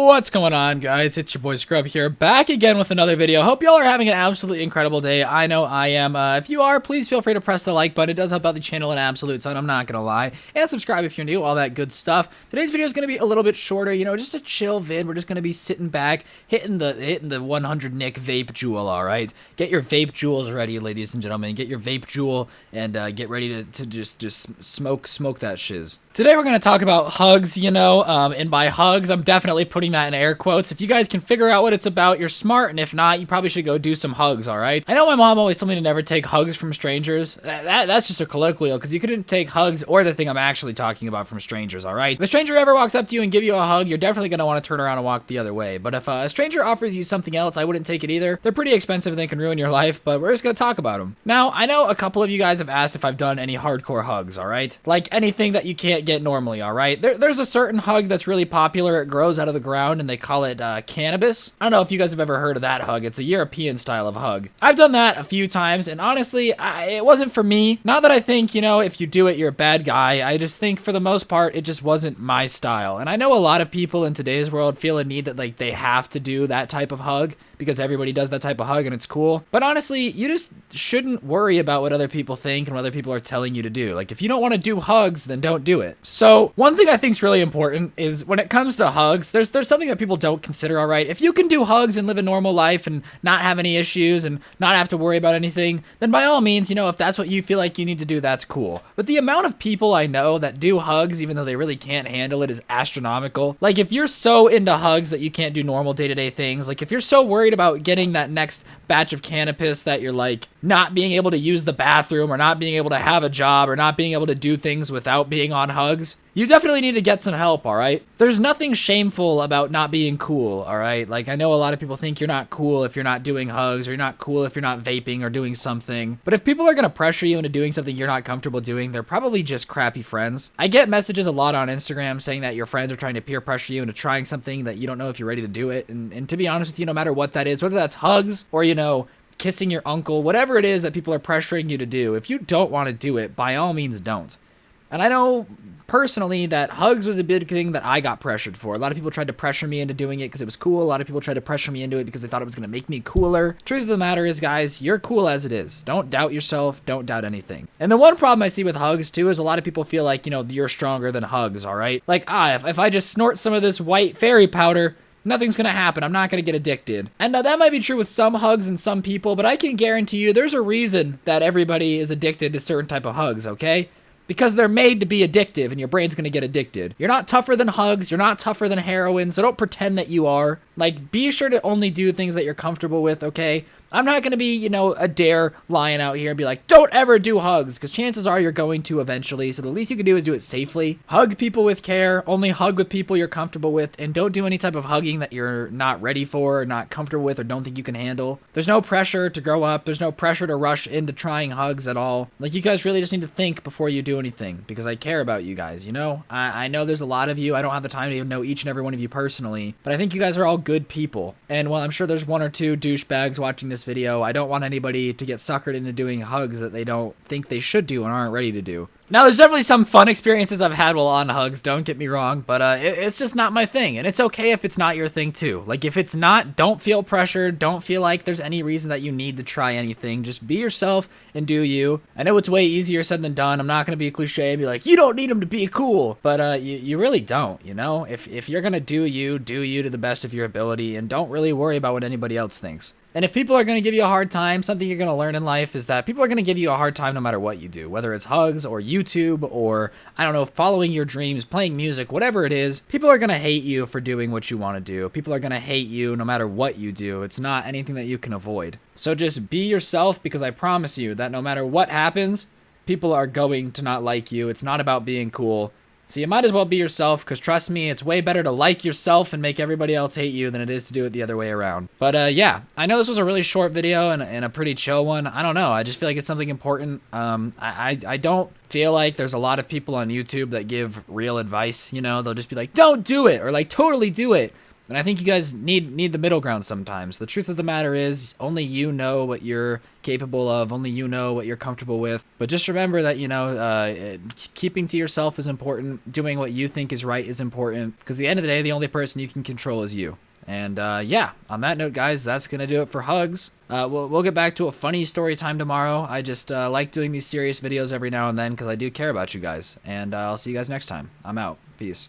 What's going on, guys? It's your boy Scrub here, back again with another video. Hope y'all are having an absolutely incredible day. I know I am. If you are, please feel free to press the like button. It does help out the channel an absolute ton, I'm not gonna lie. And subscribe if you're new, all that good stuff. Today's video is gonna be a little bit shorter, you know, just a chill vid. We're just gonna be sitting back, hitting the 100 Nick vape jewel, alright? Get your vape jewels ready, ladies and gentlemen. Get your vape jewel and get ready to just smoke that shiz. Today we're gonna talk about hugs, you know, and by hugs, I'm definitely putting that in air quotes. If you guys can figure out what it's about, you're smart, and if not, you probably should go do some hugs, alright? I know my mom always told me to never take hugs from strangers. That's just a colloquial, because you couldn't take hugs or the thing I'm actually talking about from strangers, alright? If a stranger ever walks up to you and give you a hug, you're definitely gonna want to turn around and walk the other way. But if a stranger offers you something else, I wouldn't take it either. They're pretty expensive and they can ruin your life, but we're just gonna talk about them. Now, I know a couple of you guys have asked if I've done any hardcore hugs, alright? Like anything that you can't get normally, alright? There's a certain hug that's really popular. It grows out of the ground and they call it cannabis. I don't know if you guys have ever heard of that hug. It's a European style of hug. I've done that a few times, and honestly, it wasn't for me. Not that I think, you know, if you do it, you're a bad guy. I just think for the most part, it just wasn't my style. And I know a lot of people in today's world feel a need that like they have to do that type of hug because everybody does that type of hug and it's cool. But honestly, you just shouldn't worry about what other people think and what other people are telling you to do. Like if you don't want to do hugs, then don't do it. So one thing I think is really important is when it comes to hugs, there's something that people don't consider, all right? If you can do hugs and live a normal life and not have any issues and not have to worry about anything, then by all means, you know, if that's what you feel like you need to do, that's cool. But the amount of people I know that do hugs even though they really can't handle it is astronomical. Like if you're so into hugs that you can't do normal day-to-day things, like if you're so worried about getting that next batch of cannabis that you're like not being able to use the bathroom or not being able to have a job or not being able to do things without being on hugs, you definitely need to get some help, alright? There's nothing shameful about not being cool, alright? Like, I know a lot of people think you're not cool if you're not doing hugs, or you're not cool if you're not vaping or doing something. But if people are gonna pressure you into doing something you're not comfortable doing, they're probably just crappy friends. I get messages a lot on Instagram saying that your friends are trying to peer pressure you into trying something that you don't know if you're ready to do it. And to be honest with you, no matter what that is, whether that's hugs or, you know, kissing your uncle, whatever it is that people are pressuring you to do, if you don't want to do it, by all means don't. And I know personally that hugs was a big thing that I got pressured for. A lot of people tried to pressure me into doing it because it was cool. A lot of people tried to pressure me into it because they thought it was going to make me cooler. Truth of the matter is, guys, you're cool as it is. Don't doubt yourself. Don't doubt anything. And the one problem I see with hugs too is a lot of people feel like, you know, you're stronger than hugs, all right? Like, if I just snort some of this white fairy powder, nothing's gonna happen. I'm not gonna get addicted. And now that might be true with some hugs and some people, but I can guarantee you there's a reason that everybody is addicted to certain type of hugs, okay? Because they're made to be addictive and your brain's gonna get addicted. You're not tougher than hugs, you're not tougher than heroin, so don't pretend that you are. Like, be sure to only do things that you're comfortable with, okay? I'm not gonna be, you know, a dare lion out here and be like, don't ever do hugs, because chances are you're going to eventually, so the least you can do is do it safely. Hug people with care, only hug with people you're comfortable with, and don't do any type of hugging that you're not ready for, or not comfortable with, or don't think you can handle. There's no pressure to grow up, there's no pressure to rush into trying hugs at all. Like, you guys really just need to think before you do anything, because I care about you guys, you know? I know there's a lot of you, I don't have the time to even know each and every one of you personally, but I think you guys are all good people. And while I'm sure there's one or two douchebags watching this video, I don't want anybody to get suckered into doing hugs that they don't think they should do and aren't ready to do. Now, there's definitely some fun experiences I've had while on hugs, don't get me wrong, but it's just not my thing, and it's okay if it's not your thing too. Like, if it's not, don't feel pressured, don't feel like there's any reason that you need to try anything. Just be yourself and do you. I know it's way easier said than done. I'm not going to be a cliche and be like, you don't need them to be cool, but you really don't, you know? If you're going to do you to the best of your ability, and don't really worry about what anybody else thinks. And if people are going to give you a hard time, something you're going to learn in life is that people are going to give you a hard time no matter what you do, whether it's hugs or YouTube or, I don't know, following your dreams, playing music, whatever it is. People are going to hate you for doing what you want to do. People are going to hate you no matter what you do. It's not anything that you can avoid. So just be yourself, because I promise you that no matter what happens, people are going to not like you. It's not about being cool. So you might as well be yourself, because trust me, it's way better to like yourself and make everybody else hate you than it is to do it the other way around. But yeah, I know this was a really short video and a pretty chill one. I don't know, I just feel like it's something important. I don't feel like there's a lot of people on YouTube that give real advice, you know? They'll just be like, don't do it, or like, totally do it. And I think you guys need the middle ground sometimes. The truth of the matter is, only you know what you're capable of. Only you know what you're comfortable with. But just remember that, you know, keeping to yourself is important. Doing what you think is right is important. Because at the end of the day, the only person you can control is you. And yeah, on that note, guys, that's going to do it for hugs. We'll get back to a funny story time tomorrow. I just like doing these serious videos every now and then because I do care about you guys. And I'll see you guys next time. I'm out. Peace.